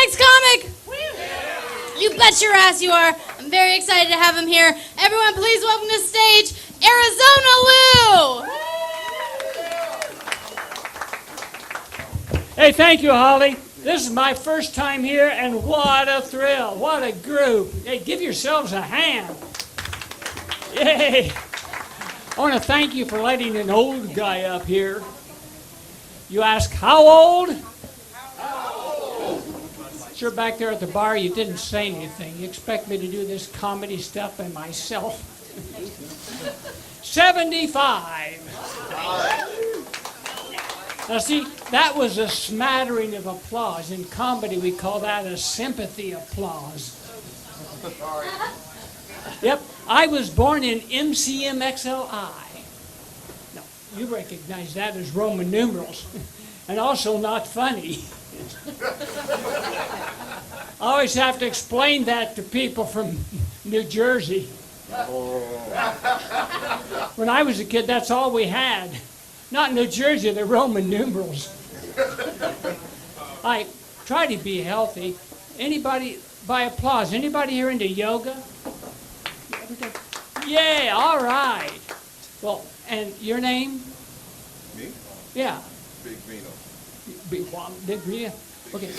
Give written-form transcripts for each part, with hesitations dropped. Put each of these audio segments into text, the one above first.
next comic? You bet your ass you are. I'm very excited to have him here. Everyone, please welcome to the stage, Arizona Lou. Hey, thank you, Holly. This is my first time here, and what a thrill. What a group. Hey, give yourselves a hand. Yay. I want to thank you for letting an old guy up here. You ask, how old? Sure, back there at the bar, you didn't say anything. You expect me to do this comedy stuff by myself? 75. Now, see, that was a smattering of applause. In comedy, we call that a sympathy applause. Yep, I was born in mcmxli. Now, you recognize that as Roman numerals, and also not funny. I always have to explain that to people from New Jersey. When I was a kid, that's all we had. Not New Jersey, the Roman numerals. I try to be healthy. Anybody, by applause, anybody here into yoga? Yeah, all right. Well, and your name? Me? Yeah. Big Vino. Big Vino? Okay.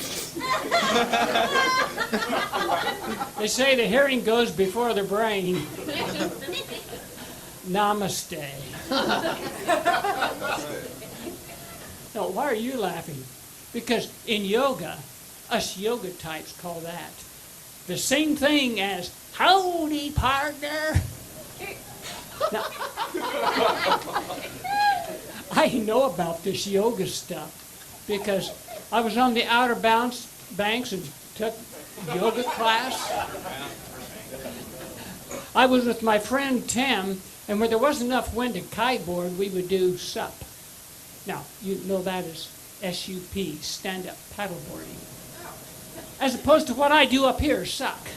They say the hearing goes before the brain. Namaste. No, why are you laughing? Because in yoga, us yoga types call that the same thing as howdy, partner. Now, I know about this yoga stuff because I was on the Outer Banks and took yoga class. I was with my friend Tim, and where there wasn't enough wind to kiteboard, we would do SUP. Now, you know that as SUP, stand-up paddleboarding. As opposed to what I do up here, suck.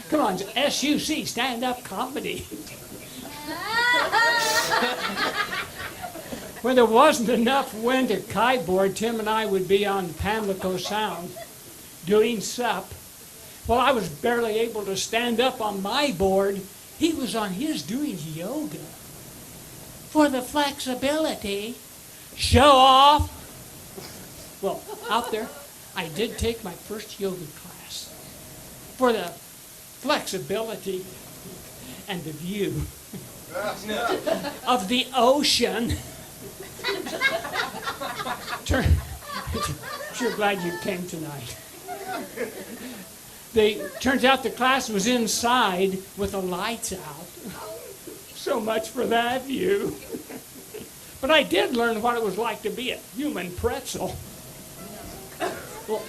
Come on, SUC, stand-up comedy. When there wasn't enough wind to kiteboard, Tim and I would be on Pamlico Sound doing SUP. Well, I was barely able to stand up on my board. He was on his doing yoga. For the flexibility. Show off. Well, out there, I did take my first yoga class. For the flexibility and the view of the ocean. Sure glad you came tonight. Turns out the class was inside with the lights out. So much for that view. But I did learn what it was like to be a human pretzel. Well,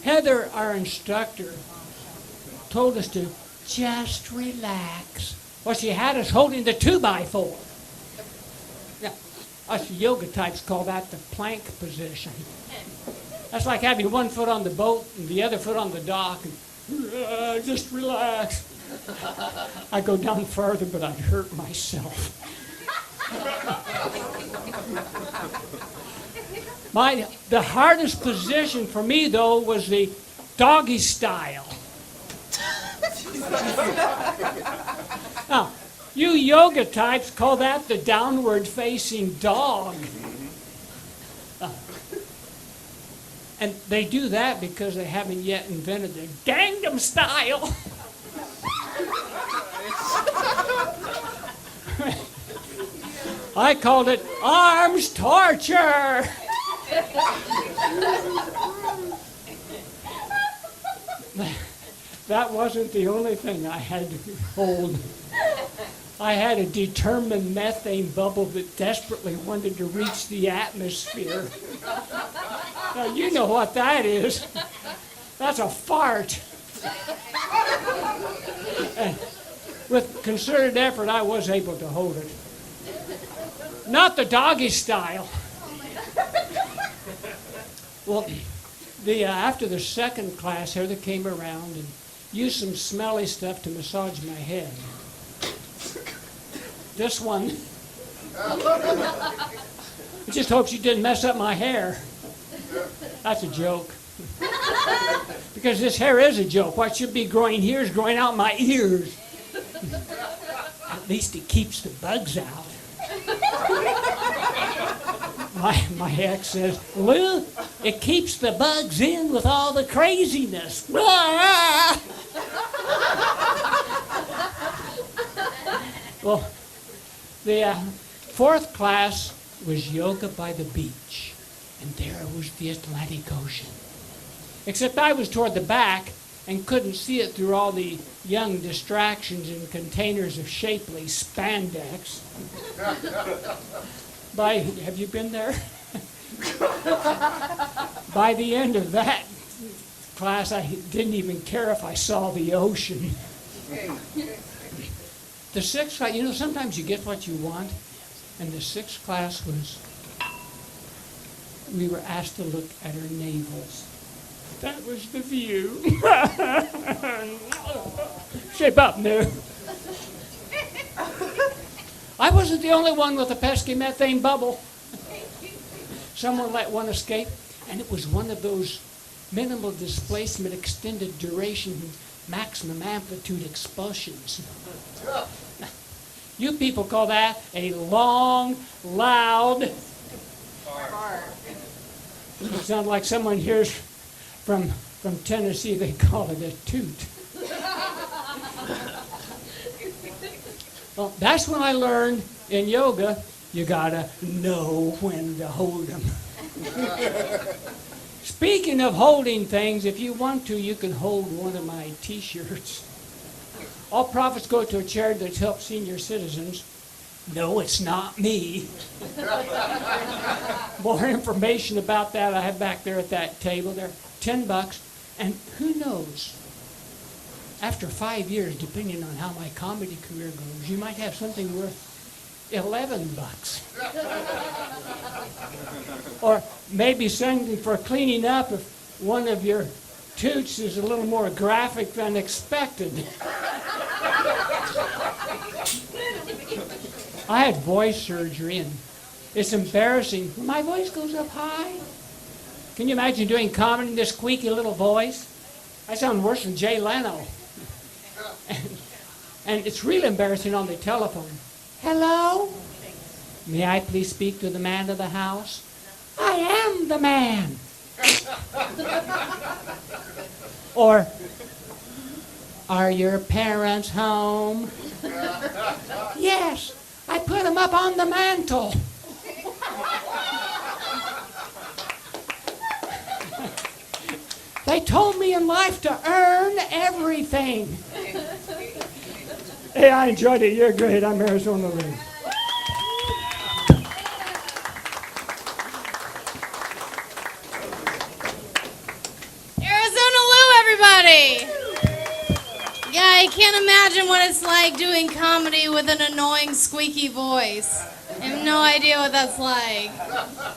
Heather, our instructor, told us to just relax. Well, she had us holding the 2x4. Now, us yoga types call that the plank position. That's like having one foot on the boat and the other foot on the dock. And, just relax. I go down further, but I'd hurt myself. The hardest position for me, though, was the doggy style. Now, you yoga types call that the downward-facing dog. And they do that because they haven't yet invented the Gangnam Style. I called it arms torture. That wasn't the only thing I had to hold. I had a determined methane bubble that desperately wanted to reach the atmosphere. Now, you know what that is. That's a fart. And with concerted effort, I was able to hold it. Not the doggy style. Well, after the second class, Heather came around and used some smelly stuff to massage my head. This one, I just hope she didn't mess up my hair. That's a joke. Because this hair is a joke. What should be growing here is growing out my ears. At least it keeps the bugs out. My ex says, Lou, it keeps the bugs in with all the craziness. Well, the fourth class was yoga by the beach, and there was the Atlantic Ocean. Except I was toward the back and couldn't see it through all the young distractions and containers of shapely spandex. Have you been there? By the end of that class, I didn't even care if I saw the ocean. The sixth class, sometimes you get what you want, and the sixth class we were asked to look at our navels. That was the view. Shape up, now. I wasn't the only one with a pesky methane bubble. Someone let one escape, and it was one of those minimal displacement, extended duration, maximum amplitude expulsions. You people call that a long, loud fart. It sounds like someone hears from Tennessee, they call it a toot. Well, that's when I learned in yoga, you gotta know when to hold them. Speaking of holding things, if you want to, you can hold one of my t-shirts. All profits go to a charity that helps senior citizens. No, it's not me. More information about that I have back there at that table. They're $10, and who knows? After 5 years, depending on how my comedy career goes, you might have something worth $11. Or maybe something for cleaning up if one of your toots is a little more graphic than expected. I had voice surgery, and it's embarrassing. My voice goes up high. Can you imagine doing comedy in this squeaky little voice? I sound worse than Jay Leno. And it's really embarrassing on the telephone. Hello? May I please speak to the man of the house? I am the man. Or, are your parents home? Yes, I put them up on the mantle. They told me in life to earn everything. Hey, I enjoyed it. You're great. I'm Arizona Lou. Arizona Lou, everybody! Yeah, I can't imagine what it's like doing comedy with an annoying, squeaky voice. I have no idea what that's like.